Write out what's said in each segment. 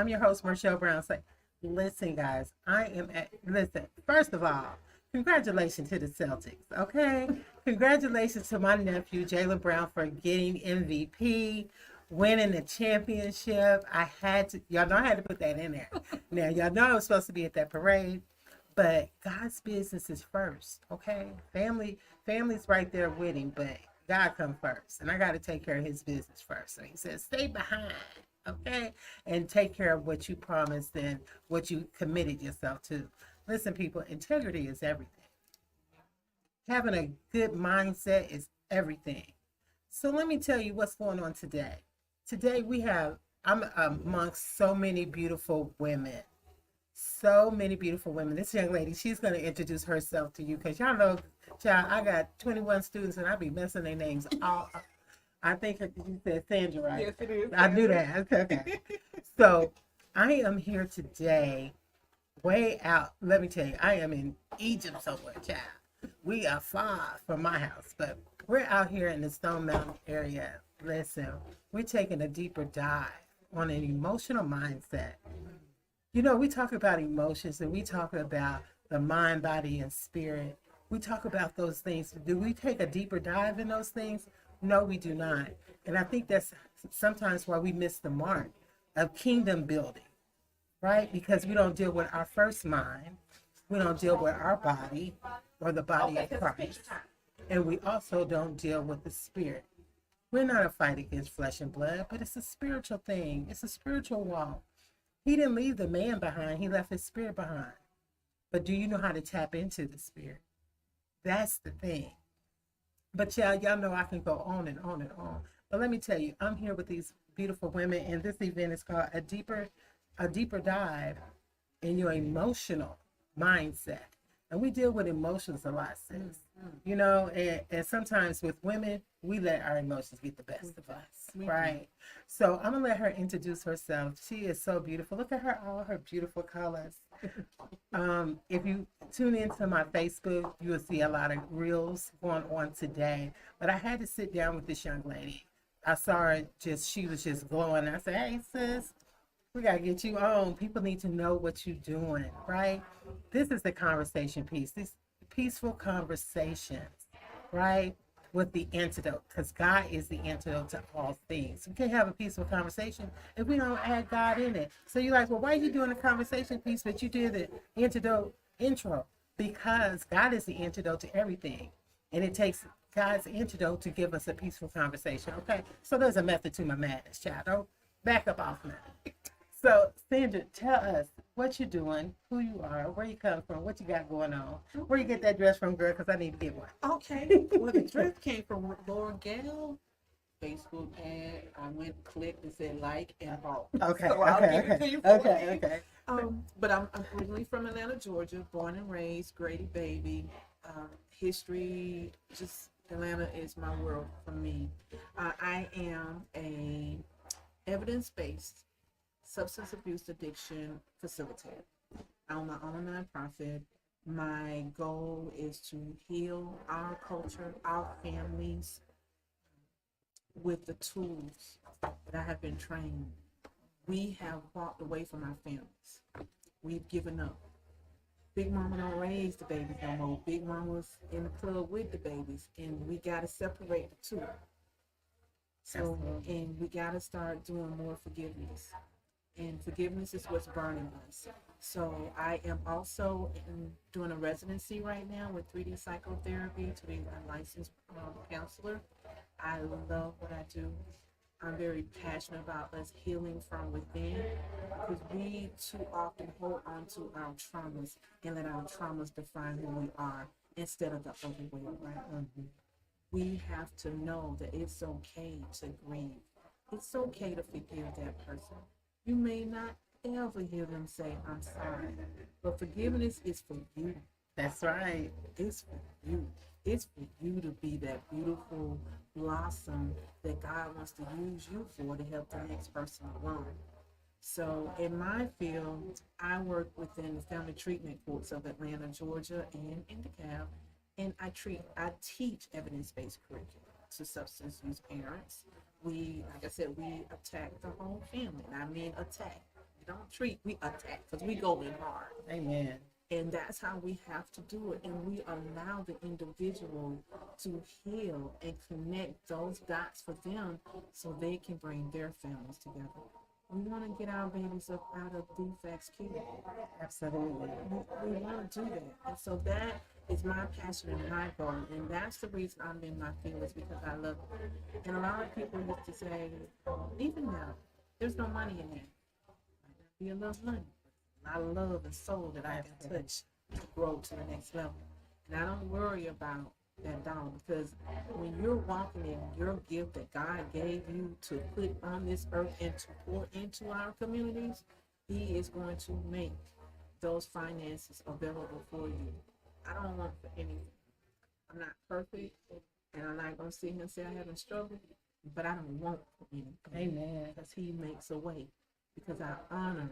I'm your host, Marshall Brown. Say, listen, guys, listen, first of all, congratulations to the Celtics, okay? Congratulations to my nephew, Jaylen Brown, for getting MVP, winning the championship. Y'all know I had to put that in there. Now, y'all know I was supposed to be at that parade, but God's business is first, okay? Family's right there with him, but God come first, and I got to take care of his business first. So he says, stay behind, okay? And take care of what you promised and what you committed yourself to. Listen, people, integrity is everything. Having a good mindset is everything. So let me tell you what's going on today. Today I'm amongst so many beautiful women. So many beautiful women. This young lady, she's going to introduce herself to you because y'all know, child, I got 21 students and I be messing their names all up. I think you said Sandra, right? Yes, it is. I knew that. Okay. So I am here today, way out. Let me tell you, I am in Egypt somewhere, child. We are far from my house, but we're out here in the Stone Mountain area. Listen, we're taking a deeper dive on an emotional mindset. You know, we talk about emotions and we talk about the mind, body, and spirit. We talk about those things. Do we take a deeper dive in those things? No, we do not. And I think that's sometimes why we miss the mark of kingdom building, right? Because we don't deal with our first mind. We don't deal with our body or the body of Christ. And we also don't deal with the spirit. We're not a fight against flesh and blood, but it's a spiritual thing. It's a spiritual walk. He didn't leave the man behind. He left his spirit behind. But do you know how to tap into the spirit? That's the thing. But y'all know I can go on and on and on. But let me tell you, I'm here with these beautiful women, and this event is called a deeper dive in your emotional mindset. And we deal with emotions a lot, sis. You know, and sometimes with women, we let our emotions get the best of us, right? So I'm gonna let her introduce herself. She is so beautiful. Look at her, all her beautiful colors. If you tune into my Facebook, you will see a lot of reels going on today. But I had to sit down with this young lady. I saw her she was just glowing. I said, hey, sis, we got to get you on. People need to know what you're doing, right? This is the conversation piece, these peaceful conversations, right? With the antidote, because God is the antidote to all things. We can't have a peaceful conversation if we don't add God in it. So you're like, well, why are you doing the conversation piece, but you did the antidote intro? Because God is the antidote to everything. And it takes God's antidote to give us a peaceful conversation, okay? So there's a method to my madness, child. Don't back up off me. So, Sandra, tell us what you're doing, who you are, where you come from, what you got going on, where you get that dress from, girl, because I need to get one. Okay. Well, the dress came from Laura Gale Facebook ad. I went, clicked, and said like and bought. Okay. So I'll give it to you for Okay. me. But I'm originally from Atlanta, Georgia, born and raised, Grady baby. History, just Atlanta is my world for me. I am a evidence-based substance abuse addiction facilitator. I own my own nonprofit. My goal is to heal our culture, our families with the tools that I have been trained. We have walked away from our families. We've given up. Big Mama don't raise the babies no more. Big Mama's in the club with the babies, and we got to separate the two. So, and we got to start doing more forgiveness. And forgiveness is what's burning us. So I am also doing a residency right now with 3D psychotherapy to be a licensed counselor. I love what I do. I'm very passionate about us healing from within because we too often hold on to our traumas and let our traumas define who we are instead of the other way around. We have to know that it's okay to grieve. It's okay to forgive that person. You may not ever hear them say, I'm sorry, but forgiveness is for you. That's right. It's for you. It's for you to be that beautiful blossom that God wants to use you for to help the next person along. So in my field, I work within the family treatment courts of Atlanta, Georgia, and in DeKalb, and I teach evidence-based curriculum to substance use parents. We, like I said, we attack the whole family. And I mean attack. We don't treat, we attack because we go in hard. Amen. And that's how we have to do it. And we allow the individual to heal and connect those dots for them so they can bring their families together. We want to get our babies up out of defects care. Absolutely. We want to do that. And so that is my passion and my goal. And that's the reason I'm in my field, is because I love it. And a lot of people used to say, even now, there's no money in that. Might not be a little money. A lot of love and soul that I can touch to grow to the next level. And I don't worry about that dollar, because when you're walking in your gift that God gave you to put on this earth and to pour into our communities, He is going to make those finances available for you. I don't want for anything. I'm not perfect, and I'm not going to sit here and say I haven't struggled, but I don't want for anything. Amen. Because He makes a way, because I honor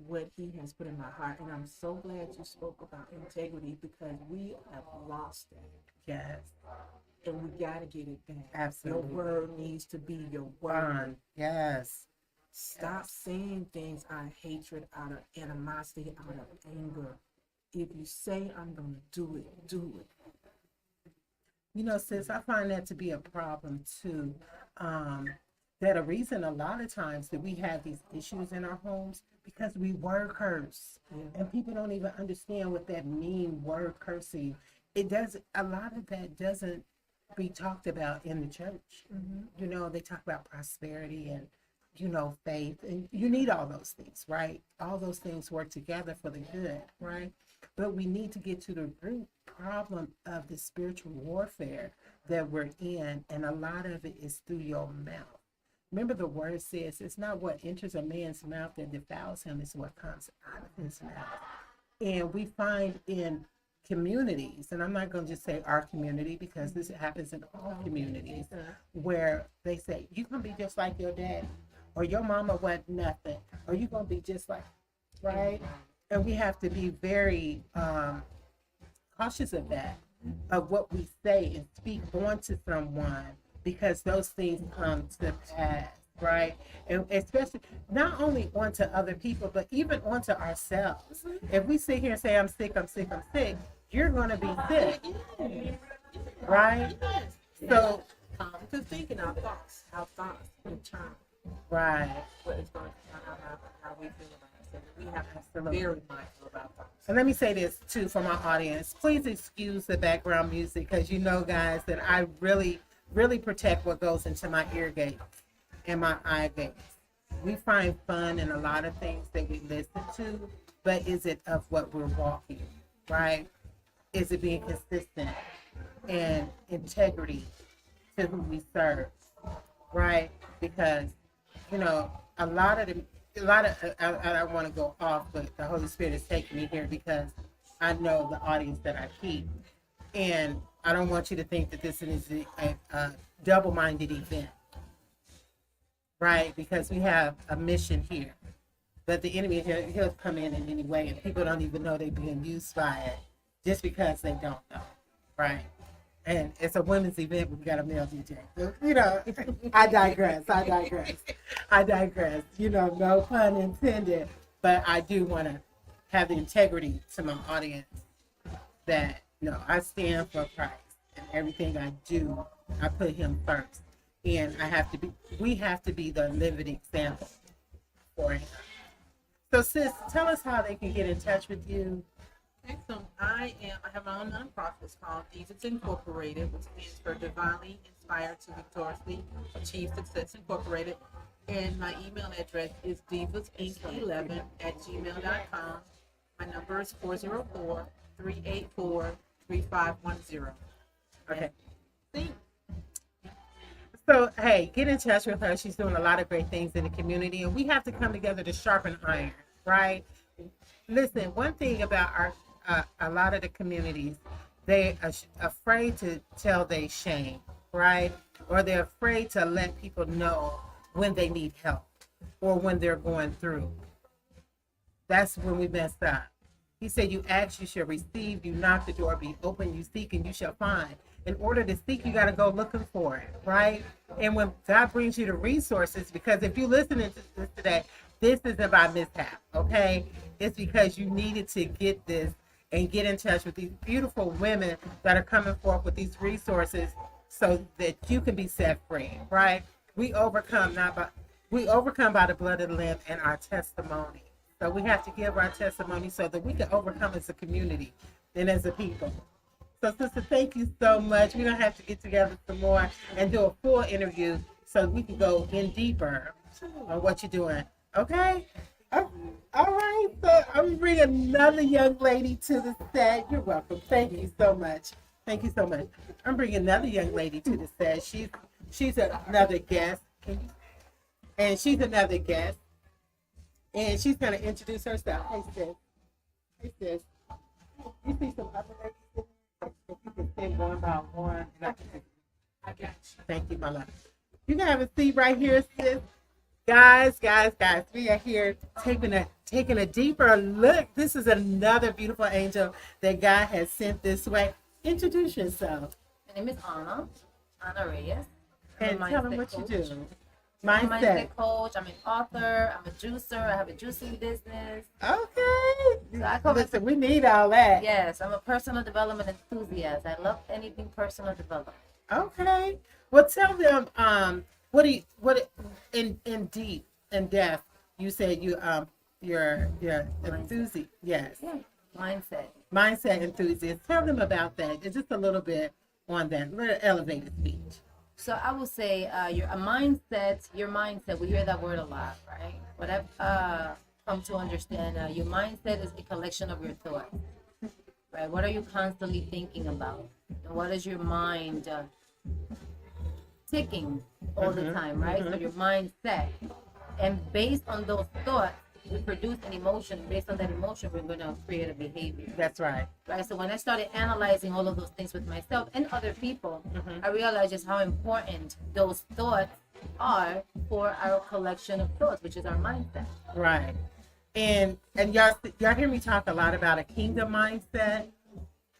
what He has put in my heart. And I'm so glad you spoke about integrity, because we have lost that. Yes. And we got to get it back. Absolutely. Your word needs to be your word. Yes. Stop saying things out of hatred, out of animosity, out of anger. If you say, I'm going to do it, do it. You know, sis, I find that to be a problem too. That a reason a lot of times that we have these issues in our homes because we word curse. Yeah. And people don't even understand what that mean, word cursing. It does, a lot of that doesn't be talked about in the church. Mm-hmm. You know, they talk about prosperity and, you know, faith, and you need all those things, right? All those things work together for the good, right? But we need to get to the root problem of the spiritual warfare that we're in, and a lot of it is through your mouth. Remember, the word says it's not what enters a man's mouth that defiles him, it's what comes out of his mouth. And we find in communities, and I'm not going to just say our community, because this happens in all communities, where they say, you're going to be just like your dad, or your mama wasn't nothing, or you're going to be just like, right? And we have to be very cautious of that, of what we say and speak onto someone, because those things come to pass, right? And especially not only onto other people, but even onto ourselves. If we sit here and say, I'm sick, I'm sick, I'm sick, you're going to be sick, right? So, Because thinking our thoughts determine right. what is going to how we feel about ourselves. We have to be Absolutely. very mindful about thoughts. And let me say this too for my audience. Please excuse the background music, because you know, guys, that I really, really protect what goes into my ear gates and my eye gates. We find fun in a lot of things that we listen to, but is it of what we're walking, right? Is it being consistent and integrity to who we serve, right? Because, you know, I don't want to go off, but the Holy Spirit is taking me here because I know the audience that I keep. And I don't want you to think that this is a double-minded event, right? Because we have a mission here. But the enemy, he'll come in any way, and people don't even know they're being used by it just because they don't know, right? And it's a women's event, but we got a male DJ. So, you know, I digress. You know, no pun intended. But I do want to have the integrity to my audience that, you know, I stand for Christ. And everything I do, I put Him first. And we have to be the living example for Him. So, sis, tell us how they can get in touch with you. Okay, so I have my own nonprofit. It's called Divas Incorporated, which stands for Divinely Inspired to Victoriously Achieve Success Incorporated. And my email address is divasinc11@gmail.com. My number is 404-384-3510. Okay. See? So, hey, get in touch with her. She's doing a lot of great things in the community, and we have to come together to sharpen iron, right? Listen, one thing about a lot of the communities, they are afraid to tell their shame, right? Or they're afraid to let people know when they need help or when they're going through. That's when we messed up. He said, you ask, you shall receive. You knock, the door be open. You seek, and you shall find. In order to seek, you got to go looking for it, right? And when God brings you the resources, because if you're listening to this today, This isn't by mishap, okay? It's because you needed to get this and get in touch with these beautiful women that are coming forth with these resources so that you can be set free, right? We overcome not by we overcome by the blood of the Lamb and our testimony. So we have to give our testimony so that we can overcome as a community and as a people. So, sister, thank you so much. We're going to have to get together some more and do a full interview so we can go in deeper on what you're doing. Okay? All right. So, I'm bringing another young lady to the set. You're welcome. Thank you so much. Thank you so much. I'm bringing another young lady to the set. She's another guest. And she's another guest. And she's going to introduce herself. Hey, sis. Hey, sis. You see some other ladies in there? If you can send one by one. And I got you. Thank you, my love. You can have a seat right here, sis. Guys. We are here taking a deeper look. This is another beautiful angel that God has sent this way. Introduce yourself. My name is Anna Reyes. And tell them what you do. I'm a mindset coach. I'm an author. I'm a juicer. I have a juicing business. Okay. So I cover. Listen, we need all that. Yes, I'm a personal development enthusiast. I love anything personal development. Okay. Well, tell them what in depth you said you're enthusiast. Yes. Yeah. Mindset enthusiast. Tell them about that. Just a little bit on that. Little elevated speech. So I will say your mindset, we hear that word a lot, right? What I've come to understand, your mindset is a collection of your thoughts, right? What are you constantly thinking about? And what is your mind ticking all the time, right? So your mindset. And based on those thoughts, we produce an emotion. Based on that emotion, we're going to create a behavior. That's right. Right. So when I started analyzing all of those things with myself and other people, I realized just how important those thoughts are for our collection of thoughts, which is our mindset. Right. And y'all hear me talk a lot about a kingdom mindset.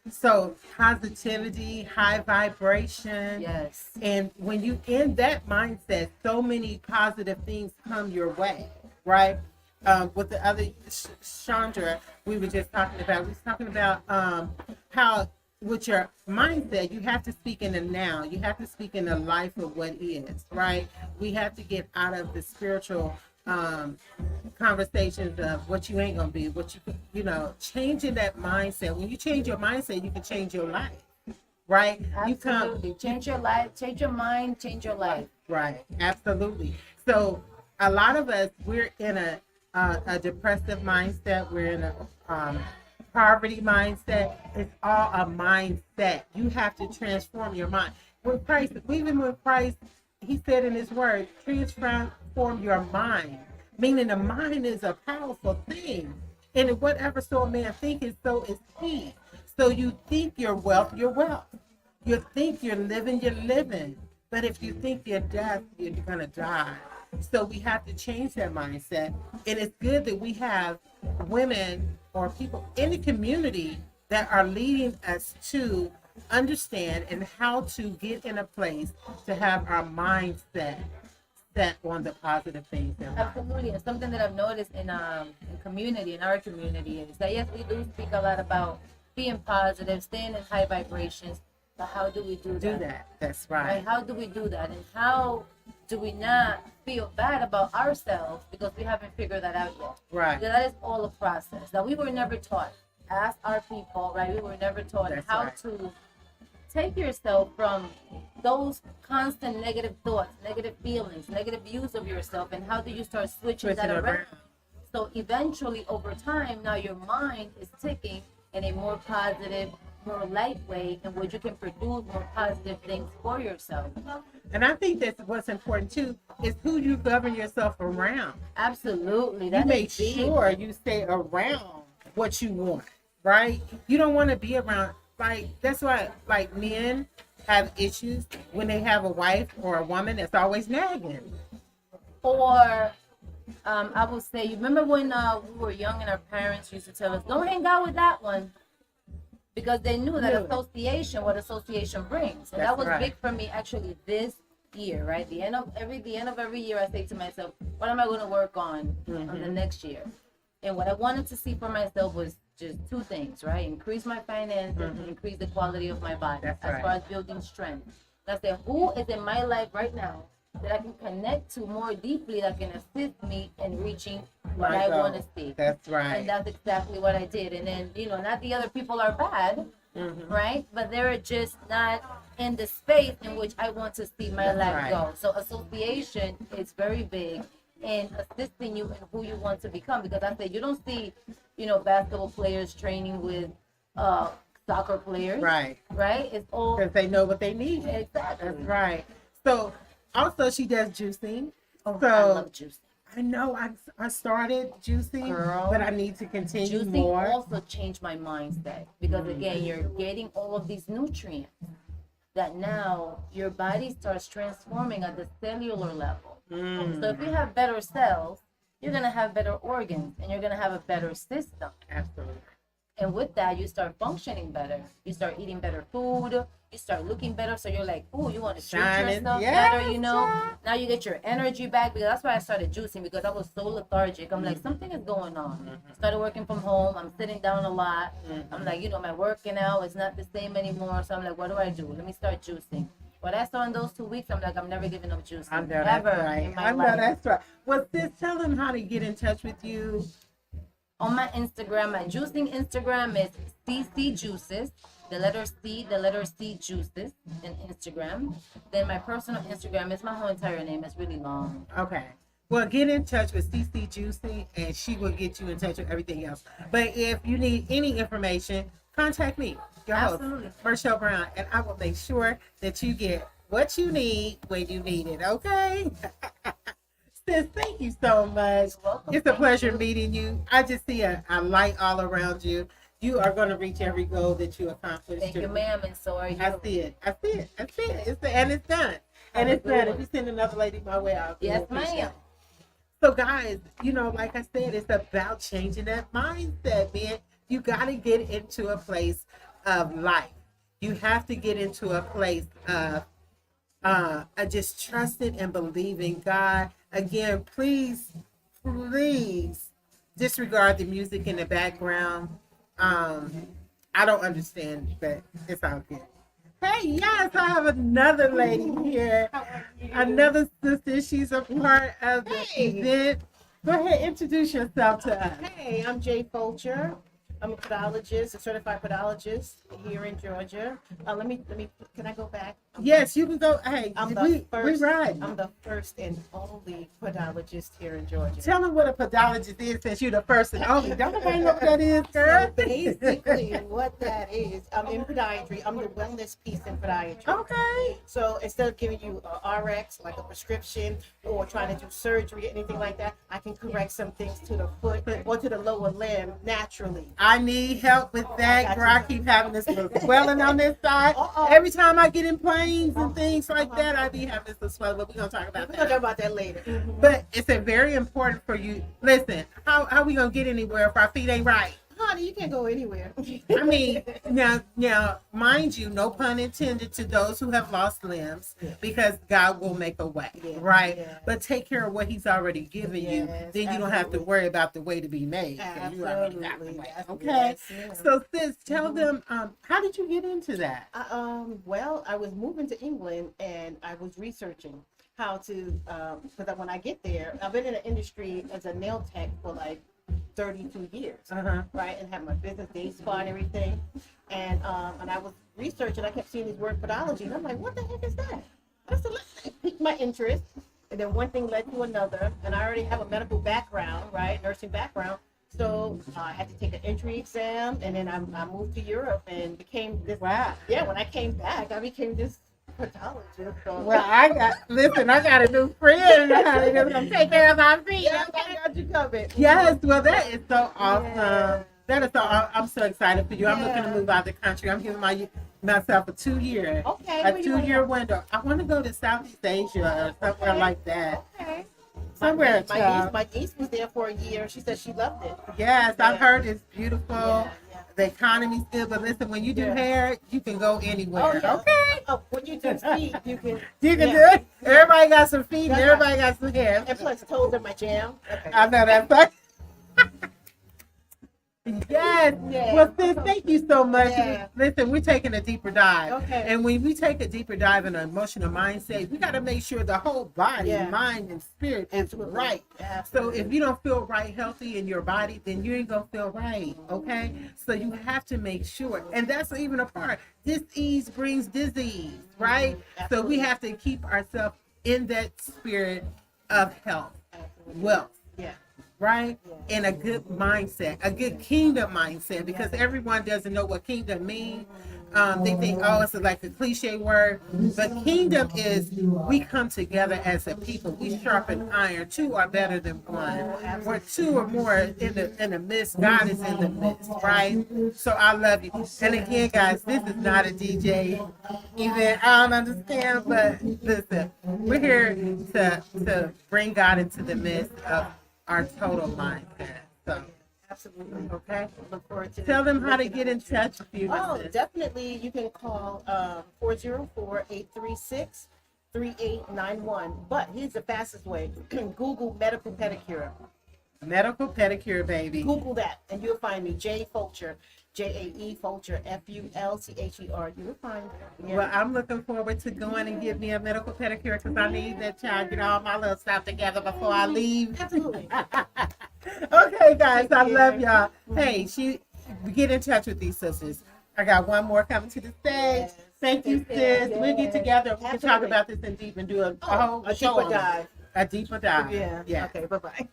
So positivity, high vibration. Yes. And when you in that mindset, so many positive things come your way, right? With the other Chandra, we was talking about how with your mindset, you have to speak in the now. You have to speak in the life of what is, right? We have to get out of the spiritual conversations of what you ain't gonna be, what changing that mindset. When you change your mindset, you can change your life, right? Absolutely. Change your life, change your mind, change your life. Right, absolutely. So a lot of us, we're in a depressive mindset. We're in a poverty mindset. It's all a mindset. You have to transform your mind. Even with Christ, he said in his word, transform your mind. Meaning the mind is a powerful thing. And whatever so a man thinketh, so is he. So you think you're wealth, you're wealth. You think you're living, you're living. But if you think you're death, you're gonna die. So we have to change that mindset. And it's good that we have women or people in the community that are leading us to understand and how to get in a place to have our mindset set on the positive things. Absolutely. And something that I've noticed in our community is that yes, we do speak a lot about being positive, staying in high vibrations, but how do we do that? That's right. How do we do that? And how do we not feel bad about ourselves because we haven't figured that out yet? Right. Because that is all a process that we were never taught. As our people, right? We were never taught how to take yourself from those constant negative thoughts, negative feelings, negative views of yourself, and how do you start switching that around? So eventually, over time, now your mind is ticking in a more positive, more light way, in which you can produce more positive things for yourself. And I think that's what's important too, is who you govern yourself around. Absolutely. You make sure you stay around what you want, right? You don't want to be around, that's why men have issues when they have a wife or a woman that's always nagging. Or I would say, you remember when we were young and our parents used to tell us, don't hang out with that one, because they knew that what association brings. And that was big for me actually this year, right? The end of every year, I say to myself, what am I going to work on the next year? And what I wanted to see for myself was just two things, right? Increase my finances and increase the quality of my body. That's as right. far as building strength. And I said, who is in my life right now that I can connect to more deeply, that can assist me in reaching what I want to see? That's right. And that's exactly what I did. And then, not the other people are bad, right? But they're just not in the space in which I want to see my life go. So association is very big in assisting you in who you want to become. Because I said, you don't see, basketball players training with soccer players. Right. Right? It's all because they know what they need. Exactly. That's right. So also she does juicing. Oh, so I love juicing. I know I started juicing, Girl, but I need to continue juicing more. also changed my mindset because again, you're getting all of these nutrients that now your body starts transforming at the cellular level. So if you have better cells, you're gonna have better organs and you're gonna have a better system. Absolutely. And with that, you start functioning better. You start eating better food. You start looking better. So you're like, oh, you want to treat yourself better, Now you get your energy back. Because that's why I started juicing, because I was so lethargic. I'm like, something is going on. Started working from home. I'm sitting down a lot. I'm like, my working out is not the same anymore. So I'm like, what do I do? Let me start juicing. What I saw in those 2 weeks, I'm like, I'm never giving up juicing. I know Ever that's right. in my I know life. that's right. Well, sis, tell them how to get in touch with you. On my Instagram, my juicing Instagram is CC Juices, the letter C Juices in Instagram. Then my personal Instagram is my whole entire name. It's really long. Okay. Well, get in touch with CC Juicy, and she will get you in touch with everything else. But if you need any information, contact me, your Absolutely. host, Marshall Brown, and I will make sure that you get what you need when you need it, okay? Sis, thank you so much. Welcome. It's a pleasure meeting you. I just see a light all around you. You are going to reach every goal that you accomplish. Thank you, ma'am, and so are you. I see it. And it's done. And it's done. If you send another lady my way, I'll Yes, appreciate ma'am. it. So, guys, like I said, it's about changing that mindset, man. You got to get into a place of life. You have to get into a place of just trusting and believing God. Again, please disregard the music in the background. I don't understand, but it's all good. Hey, yes, I have another lady here. Another sister. She's a part of the event. Go ahead, introduce yourself to us. Hey, I'm Jay Fulcher. I'm a podologist, a certified podologist here in Georgia. Can I go back? Yes, you can go. Hey, I'm we ride. I'm the first and only podologist here in Georgia. Tell them what a podologist is, since you're the first and only. Don't nobody know what that is, girl. So basically, what that is, I'm in podiatry. I'm the wellness piece in podiatry. Okay. So instead of giving you a RX, like a prescription, or trying to do surgery or anything like that, I can correct some things to the foot or to the lower limb naturally. I need help with that, got girl. you. I keep having this little swelling on this side. Every time I get in planes and things like that, I be having this swelling. But we're going to talk about We're going to that. talk about that later. But it's a very important for you. Listen, how we going to get anywhere if our feet ain't right? Honey, you can't go anywhere. I mean, now, mind you, no pun intended to those who have lost limbs, because God will make a way, right? Yeah. But take care of what He's already given you. Yes, Then you don't have to absolutely. worry about the way to be made. 'Cause you already got the Absolutely. way. Yes, Okay. yes, ma'am. So, sis, tell them, how did you get into that? Well, I was moving to England and I was researching how to, because when I get there, I've been in the industry as a nail tech for like 32 years, right? And have my business day spa and everything. And I was researching, I kept seeing this word podology, and I'm like, what the heck is that? I said, it piqued my interest. And then one thing led to another, and I already have a medical background, right? Nursing background. So I had to take an entry exam, and then I moved to Europe and became this. Wow. Yeah, when I came back, I became this podologist. So. Well, I got a new friend honey, that's gonna take care of our feet. Yeah, I got you covered. Yes, well, that is so awesome. Yeah. That is so. I'm so excited for you. I'm looking to Yeah. move out of the country. I'm giving myself a 2-year, Okay. a where you wanna 2-year go? window. I want to go to Southeast Asia or somewhere Okay. like that. Okay. Somewhere, My niece was there for a year. She said she loved it. Yes, I've Yeah. heard it's beautiful. Yeah, yeah. the economy's good, but listen, when you do Yeah. hair, you can go anywhere. Oh, yeah. Okay, Oh, when you do feet, you can. you can Yeah. do it. Everybody got some feet, and That's everybody got some hair. And plus, toes are my jam. Okay. I know that's right. Yes. Yeah. Well, sis, thank you so much. Yeah. Listen, we're taking a deeper dive. Okay. And when we take a deeper dive in an emotional mindset, we got to make sure the whole body, Yeah. mind, and spirit is Absolutely. right. So Absolutely. if you don't feel right, healthy in your body, then you ain't going to feel right. Okay. So you have to make sure. And that's even a part. Disease brings disease, right? So we Absolutely. have to keep ourselves in that spirit of health, Absolutely. wealth, Yeah. right? Yeah. And a good mindset, a good kingdom mindset, because everyone doesn't know what kingdom means. They think, oh, it's like a cliche word, but kingdom is we come together as a people. We sharpen iron. Two are better than one. Where two or more in the midst, God is in the midst, right? So I love you. And again, guys, this is not a DJ event. I don't understand, but listen, we're here to bring God into the midst of our total mindset. So, Absolutely. okay. Look forward to Tell them how to looking get at in touch with you. Oh, sis. definitely. You can call 404-836-3891. But here's the fastest way. Google medical pedicure. Medical pedicure, baby. Google that, and you'll find me. J Fulcher, Jae Fulcher, Fulther. You'll find me. Yeah. Well, I'm looking forward to going and get me a medical pedicure because I need that child get all my little stuff together before I leave. Absolutely. Okay, guys, I love y'all. Hey, get in touch with these sisters. I got one more coming to the stage. Yes. Thank you, sis. We'll get together. We can talk Absolutely. about this in deep and do a whole A show deeper on it. dive. A deeper dive. Yeah. Okay. Bye-bye.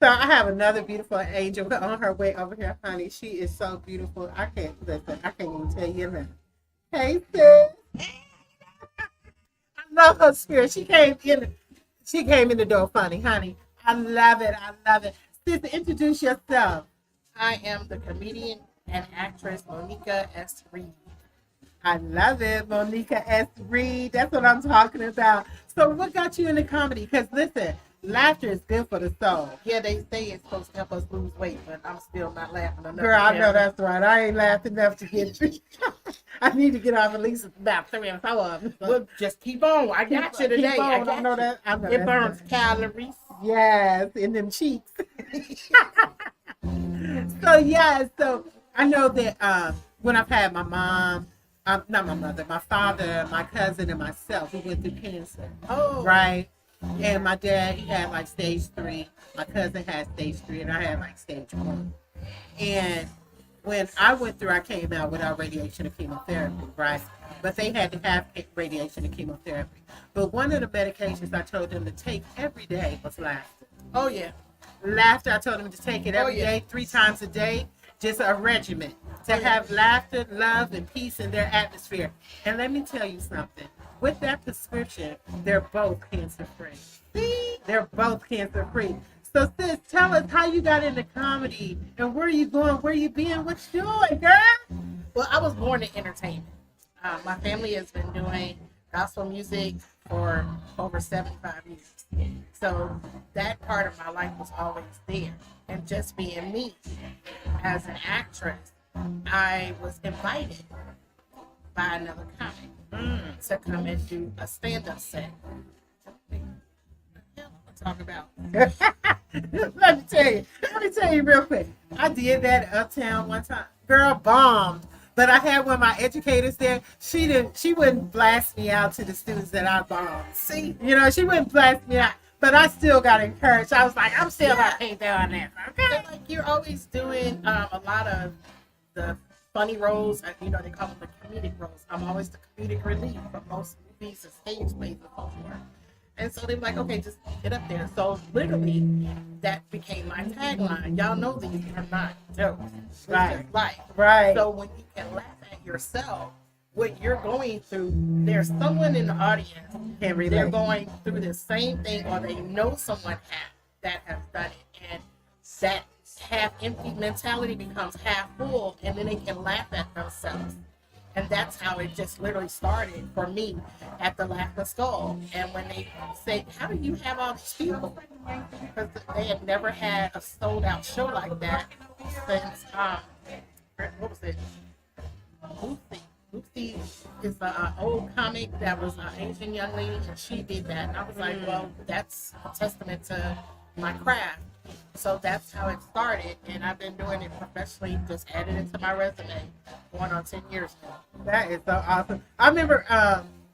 So I have another beautiful angel on her way over here, honey. She is so beautiful. I can't even tell you enough. Hey, sis. I love her spirit. She came in the door funny, honey. I love it. Sis, introduce yourself. I am the comedian and actress Monica S. Reed. I love it, Monica S. Reed. That's what I'm talking about. So what got you into comedy? Because listen, laughter is good for the soul. Yeah, they say it's supposed to help us lose weight, but I'm still not laughing enough. Girl, I know that's right. I ain't laughed enough to get you. I need to get off at least about 3 or 4 of them. Well, just keep on. I got you today. I got know you. that. I know It that's burns right. calories. Yes, in them cheeks. So I know that when I've had my mom, not my mother, my father, my cousin, and myself, we went through cancer. Oh, Right? And my dad, he had like stage 3. My cousin had stage 3, and I had like stage 1. And when I went through, I came out without radiation and chemotherapy, right? But they had to have radiation and chemotherapy. But one of the medications I told them to take every day was laughter. Oh yeah. Laughter, I told them to take it every day, 3 times a day, just a regimen to have laughter, love, and peace in their atmosphere. And let me tell you something. With that prescription, they're both cancer-free. They're both cancer-free. So, sis, tell us how you got into comedy and where you going, where you been, what you doing, girl? Well, I was born in entertainment. My family has been doing gospel music for over 75 years. So that part of my life was always there. And just being me as an actress, I was invited by another comic to come and do a stand-up set. What the hell am I talking about? Let me tell you real quick. I did that at Uptown one time. Girl, bombed. But I had one of my educators there. She wouldn't blast me out to the students that I bombed. See, She wouldn't blast me out. But I still got encouraged. I was like, I'm still Yeah. gonna keep doing this. Okay. so, like, you're always doing a lot of the funny roles. They call them the comedic roles. I'm always the comedic relief for most movies and stage plays and so forth. And so they were like, okay, just get up there. So literally, that became my tagline. Y'all know these are not jokes. It's Right. just life. Right. So when you can laugh at yourself, what you're going through, there's someone in the audience. Can't relate. They're going through the same thing, or they know someone that has done it, and that half empty mentality becomes half full, and then they can laugh at themselves. And that's how it just literally started for me at the Laughing Skull. And when they say, how do you have all these people? Because they had never had a sold out show like that since, what was it? Lucy. Lucy is an old comic that was an Asian young lady, and she did that. And I was like, well, that's a testament to my craft. So that's how it started, and I've been doing it professionally, just added it to my resume, going on 10 years now. That is so awesome. I remember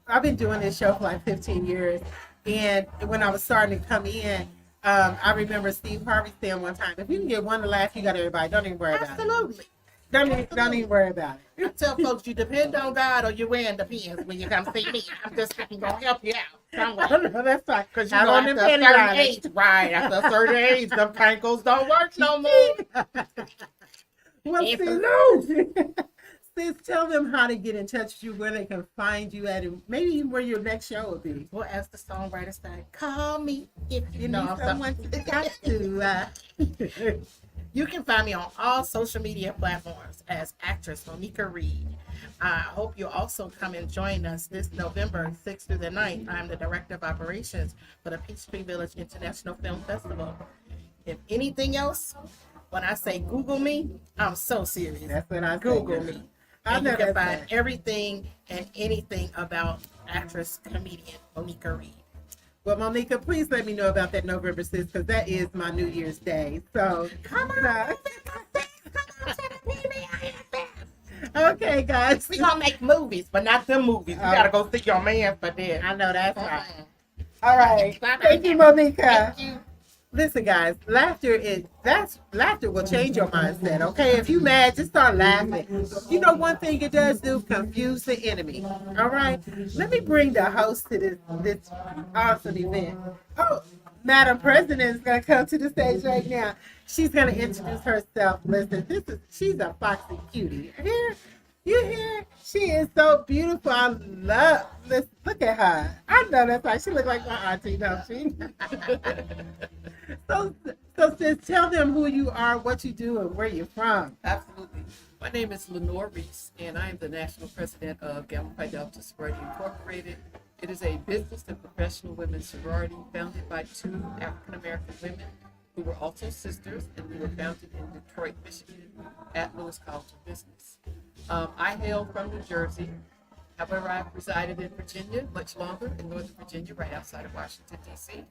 I've been doing this show for like 15 years, and when I was starting to come in, I remember Steve Harvey saying one time, if you can get one to laugh, you got everybody. Don't even worry about it. Absolutely. Don't even worry about it. I tell folks, you depend on God or you wearing the pins when you come see me. I'm just going to help you out. No, that's fine. Because you Have know, on after them a penny certain liners. age, right, after a certain age, them ankles don't work no more. Well, Absolutely. sis, tell them how to get in touch with you, where they can find you at, and maybe even where your next show will be. Well, as the songwriter said, call me if you You know need someone to talk to. You can find me on all social media platforms as actress Monica Reed. I hope you'll also come and join us this November 6th through the 9th. I'm the Director of Operations for the Peachtree Village International Film Festival. If anything else, when I say Google me, I'm so serious. That's what I Google think. me. I And know you can that's find right. everything and anything about actress, comedian Monica Reed. Well, Monica, please let me know about that November 6th, because that is my New Year's Day. So, Come on. Okay, guys. We gonna make movies, but not them movies. You gotta go see your man for that. I know that's right. Mhm. All right. Bye-bye. Thank you, Monica. Thank you. Listen, guys, laughter will change your mindset. Okay, if you mad, just start laughing. You know, one thing it does do, confuse the enemy. All right, let me bring the host to this awesome event. Oh, Madam President is gonna come to the stage right now. She's gonna introduce herself. Listen, she's a foxy cutie. You hear? She is so beautiful. I love. Listen, look at her. I know that's right. She looks like my auntie, don't she? So sis, tell them who you are, what you do, and where you're from. Absolutely. My name is Lenore Reese, and I am the national president of Gamma Pi Delta Sorority Incorporated. It is a business and professional women's sorority founded by two African American women who were also sisters, and we were founded in Detroit, Michigan, at Lewis College of Business. I hail from New Jersey. However, I've resided in Virginia much longer, in Northern Virginia, right outside of Washington, D.C.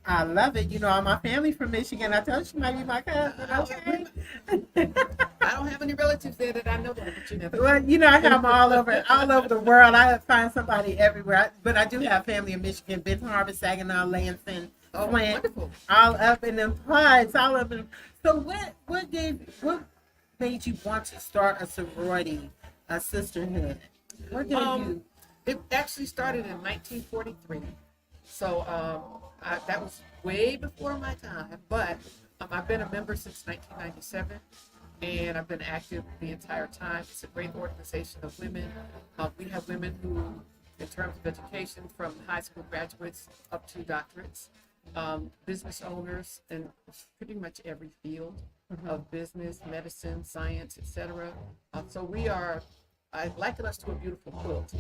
I love it. You know, all my family from Michigan. I told you she might be my cousin. Okay. I don't have any relatives there that I know of, but you never know. Well, you know, I have them all over the world. I find somebody everywhere. But I do have family in Michigan, Benton Harbor, Saginaw, Lansing, Oh, Flint, wonderful. all up in them parts, all up in. So what made you want to start a sorority, a sisterhood? What gave you? It actually started in 1943. So that was way before my time, but I've been a member since 1997, and I've been active the entire time. It's a great organization of women. We have women who, in terms of education, from high school graduates up to doctorates, business owners in pretty much every field of business, medicine, science, etc. So I liken us to a beautiful quilt.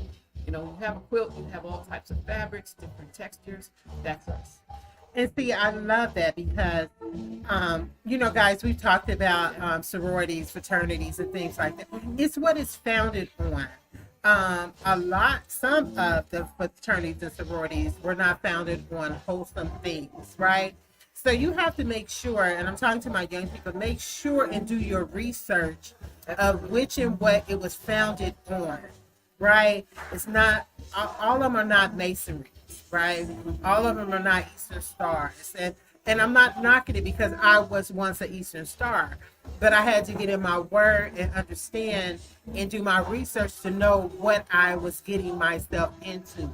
You know, you have a quilt, you have all types of fabrics, different textures. That's us. And see, I love that because, you know, guys, we've talked about sororities, fraternities, and things like that. It's what it's founded on. Some of the fraternities and sororities were not founded on wholesome things, right? So you have to make sure, and I'm talking to my young people, make sure and do your research of which and what it was founded on, right? It's not, all of them are not masonry, right? All of them are not Eastern Stars. And I'm not knocking it because I was once an Eastern Star, but I had to get in my word and understand and do my research to know what I was getting myself into.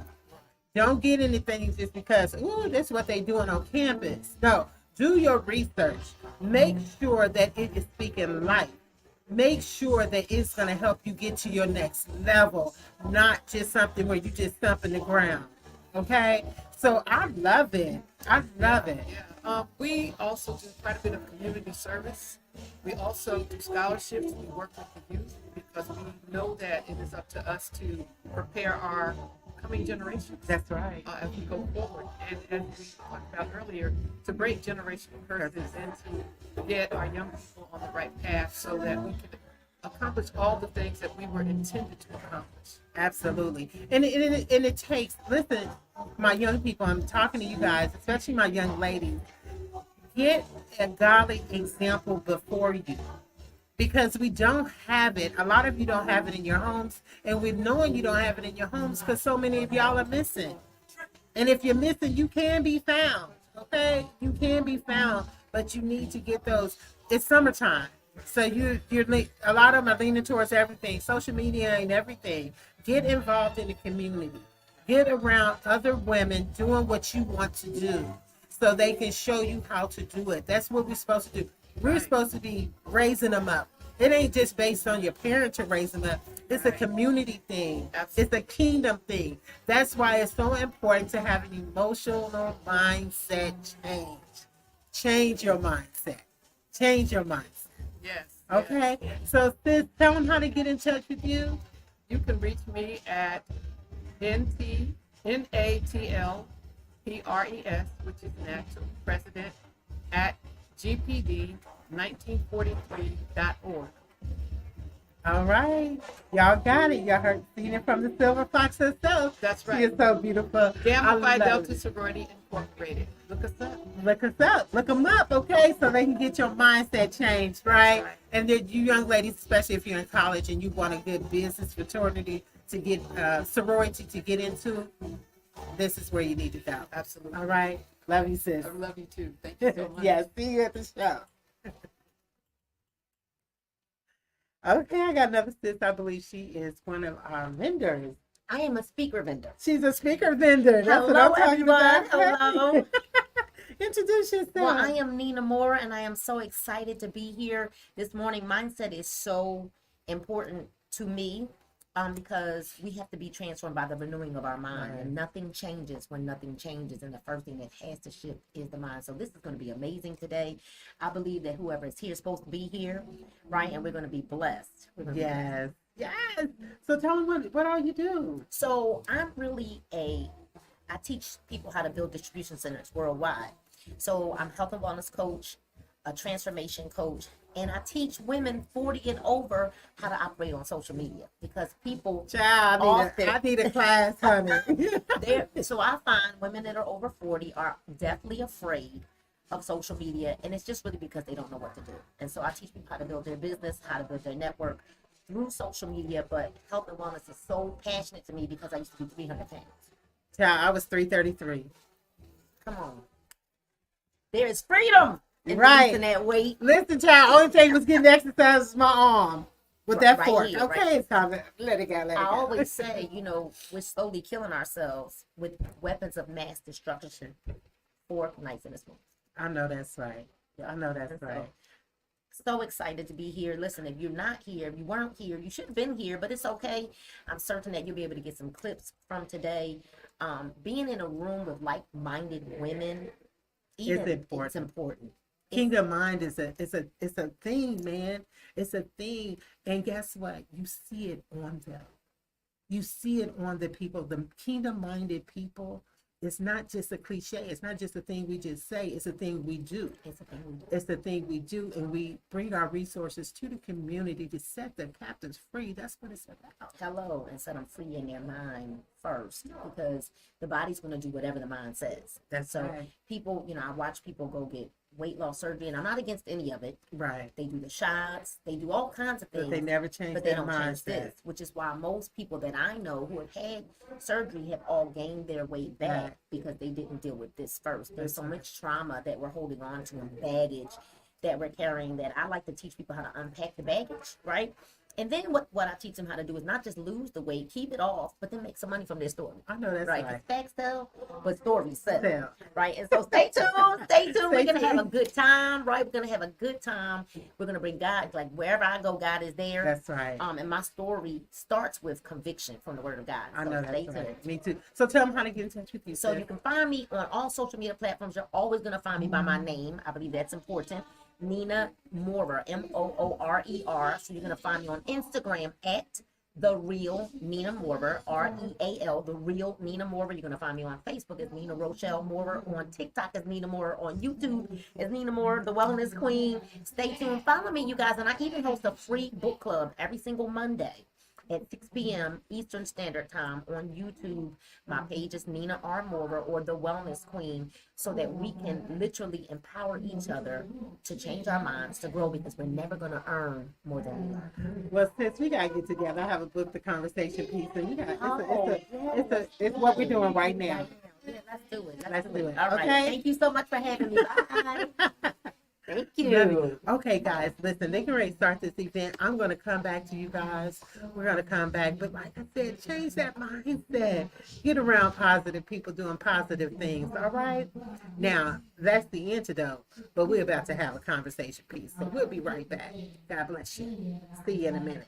Don't get anything just because, ooh, that's what they doing on campus. No, do your research. Make sure that it is speaking life. Make sure that it's going to help you get to your next level, not just something where you just thump in the ground. Okay? So I love it. I love it. We also do quite a bit of community service. We also do scholarships. We work with the youth because we know that it is up to us to prepare our coming generations. That's right. As we go forward. And as we talked about earlier, to break generational curses and to get our young people on the right path so that we can accomplish all the things that we were intended to accomplish. Absolutely. And it takes, listen, my young people, I'm talking to you guys, especially my young ladies, get a godly example before you. Because we don't have it. A lot of you don't have it in your homes. And we're knowing you don't have it in your homes because so many of y'all are missing. And if you're missing, you can be found. Okay? You can be found. But you need to get those. It's summertime. So you're a lot of them are leaning towards everything. Social media and everything. Get involved in the community. Get around other women doing what you want to do so they can show you how to do it. That's what we're supposed to do. We're supposed to be raising them up. It ain't just based on your parent to raise them up. It's a community thing. Absolutely. It's a kingdom thing. That's why it's so important to have an emotional mindset change. Change your mindset. Change your mindset. Yes. Okay? So, sis, tell them how to get in touch with you. You can reach me at NATLPRES, which is National President, at GPD1943.org. All right. Y'all got it. Y'all heard seen it from the Silver Fox herself. That's right. She is so beautiful. Gamma Phi I love Delta it. Sorority Incorporated. Look us up. Look us up. Look them up, okay? So they can get your mindset changed, right? Right. And then you young ladies, especially if you're in college and you want a good business fraternity to get sorority to get into, this is where you need to go. Absolutely. All right? Love you, sis. I love you too. Thank you so much. Yeah, see you at the show. Okay, I got another sis. I believe she is one of our vendors. I am a speaker vendor. She's a speaker vendor. That's what Hello, I'm talking everyone. about. Hello. Introduce yourself. Well, I am Nina Moore, and I am so excited to be here this morning. Mindset is so important to me because we have to be transformed by the renewing of our mind. Right. And nothing changes when nothing changes. And the first thing that has to shift is the mind. So this is going to be amazing today. I believe that whoever is here is supposed to be here, right? And we're going to be blessed. We're gonna be blessed. Yes. Yes. So tell them what all you do. So I'm really I teach people how to build distribution centers worldwide. So I'm a health and wellness coach, a transformation coach, and I teach women 40 and over how to operate on social media because people Child, I need a class, honey. so I find women that are over 40 are definitely afraid of social media, and it's just really because they don't know what to do. And so I teach people how to build their business, how to build their network through social media, but health and wellness is so passionate to me because I used to be 300 pounds. Child, I was 333. Come on. There is freedom in Right. releasing that weight. Listen, child, only thing was getting exercise was my arm with that Right fork. here, Okay, right. it's time to let it go, let it I go. always say, we're slowly killing ourselves with weapons of mass destruction, fork, knife, and a spoon. I know that's right. I know that's right. So excited to be here. Listen, if you're not here, if you weren't here, you should have been here, but it's okay. I'm certain that you'll be able to get some clips from today. Being in a room with like-minded women, It's important. It's important. Kingdom mind is a thing, man. It's a thing. And guess what? You see it on them. You see it on the people. The kingdom minded people, it's not just a cliche. It's not just a thing we just say. It's a thing we do. It's a thing we do. It's the thing we do. And we bring our resources to the community to set the captives free. That's what it's about. Hello, and set them free in their mind first, because the body's going to do whatever the mind says. That's So right. people, I watch people go get weight loss surgery, and I'm not against any of it. Right. They do the shots, they do all kinds of things. But they never change but they their don't change mindset. this, which is why most people that I know who have had surgery have all gained their weight back Right. because they didn't deal with this first. There's so That's right. much trauma that we're holding on to and baggage that we're carrying that I like to teach people how to unpack the baggage, right? And then what I teach them how to do is not just lose the weight, keep it off, but then make some money from their story. I know that's Right? right. 'Cause facts tell, but stories sell. Sell. Right? And so stay tuned. Stay tuned. We're Stay going to have a tuned. good time, right? We're going to have a good time. We're going to bring God, like wherever I go, God is there. That's right. And my story starts with conviction from the word of God. I So know stay that's tuned. right. Me too. So tell them how to get in touch with you. So sis. you can find me on all social media platforms. You're always going to find me by my name. I believe that's important. Nina Moorer, Moorer. So you're gonna find me on Instagram at The Real Nina Moorer, REAL, The Real Nina Moorer. You're gonna find me on Facebook as Nina Rochelle Moorer, on TikTok as Nina Moorer, on YouTube as Nina Moorer, the Wellness Queen. Stay tuned, follow me, you guys, and I even host a free book club every single Monday at 6 p.m. Eastern Standard Time on YouTube. My page is Nina R. Moorer, or The Wellness Queen, so that we can literally empower each other to change our minds, to grow, because we're never going to earn more than we earn. Well, since we gotta get together, I have a book, the conversation piece, and you got Oh, it's what we're doing right now. Yeah, let's do it. Let's do it. All right. Okay. Thank you so much for having me. Bye. Thank you. Okay, guys, listen, they can ready to start this event. I'm going to come back to you guys. We're going to come back. But like I said, change that mindset. Get around positive people doing positive things, all right? Now, that's the antidote, but we're about to have a conversation piece. So we'll be right back. God bless you. See you in a minute.